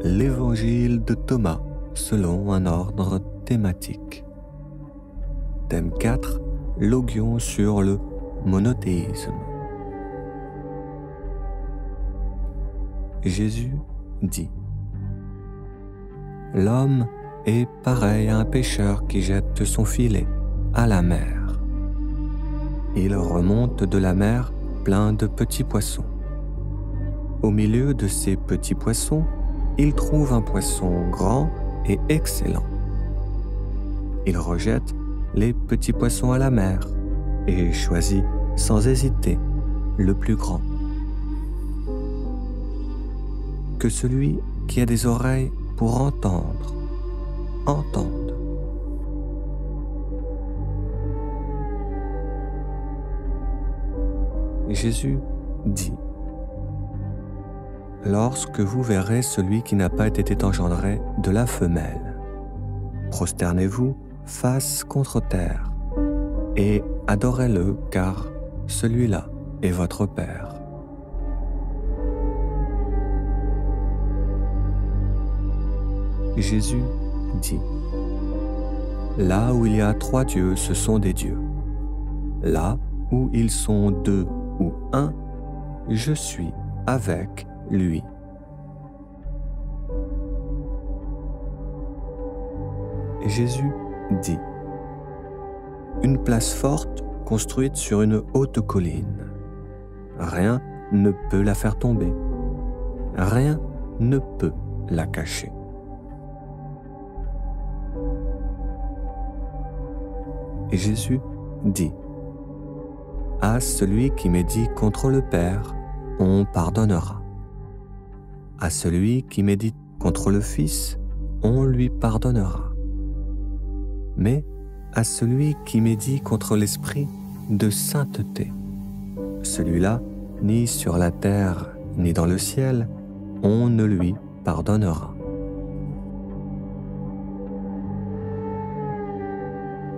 l'Évangile de Thomas selon un ordre thématique. Thème 4, logion sur le monothéisme. Jésus dit: l'homme est pareil à un pêcheur qui jette son filet à la mer. Il remonte de la mer plein de petits poissons. Au milieu de ces petits poissons, il trouve un poisson grand et excellent. Il rejette les petits poissons à la mer et choisit sans hésiter le plus grand. Que celui qui a des oreilles pour entendre, entende. Jésus dit: lorsque vous verrez celui qui n'a pas été engendré de la femelle, prosternez-vous face contre terre et adorez-le, car celui-là est votre Père. Jésus dit: là où il y a 3 dieux, ce sont des dieux. Là où ils sont 2 ou 1, je suis avec lui. Jésus dit: une place forte construite sur une haute colline. Rien ne peut la faire tomber. Rien ne peut la cacher. Et Jésus dit: à celui qui médit contre le Père, on pardonnera. À celui qui médite contre le Fils, on lui pardonnera. Mais à celui qui médit contre l'Esprit de sainteté, celui-là, ni sur la terre, ni dans le ciel, on ne lui pardonnera.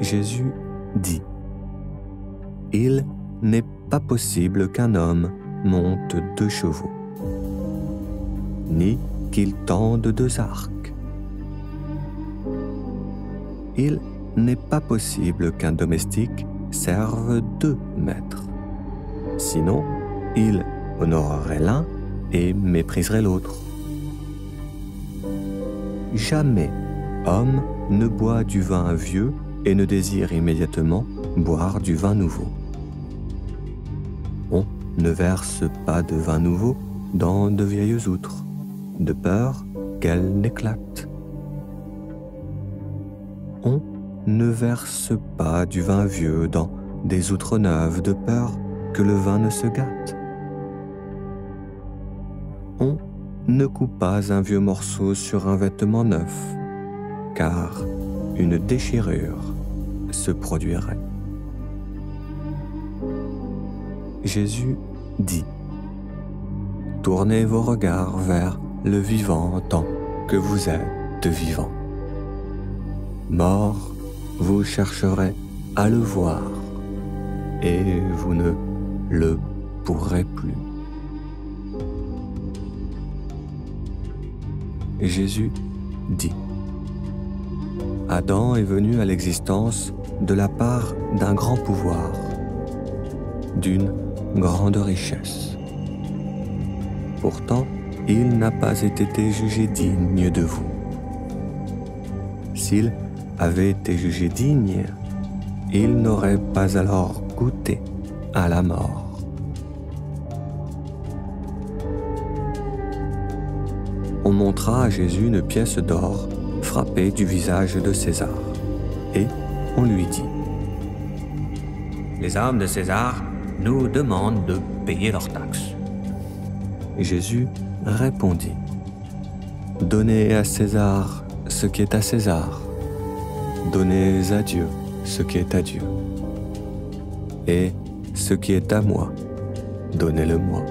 Jésus dit: il n'est pas possible qu'un homme monte 2 chevaux, ni qu'il tende 2 arcs. Il n'est pas possible qu'un domestique serve 2 maîtres. Sinon, il honorerait l'un et mépriserait l'autre. Jamais homme ne boit du vin vieux et ne désire immédiatement boire du vin nouveau. On ne verse pas de vin nouveau dans de vieilles outres, de peur qu'elles n'éclatent. On ne verse pas du vin vieux dans des outres neuves, de peur que le vin ne se gâte. On ne coupe pas un vieux morceau sur un vêtement neuf, car une déchirure se produirait. Jésus dit: tournez vos regards vers le vivant tant que vous êtes vivant. Mort, vous chercherez à le voir, et vous ne le pourrez plus. Jésus dit: Adam est venu à l'existence de la part d'un grand pouvoir, d'une grande richesse. Pourtant, il n'a pas été jugé digne de vous. S'il avait été jugé digne, il n'aurait pas alors goûté à la mort. On montra à Jésus une pièce d'or frappée du visage de César, et on lui dit: Les hommes de César nous demandent de payer leurs taxes. Jésus répondit: Donnez à César ce qui est à César, donnez à Dieu ce qui est à Dieu, et ce qui est à moi, donnez-le-moi.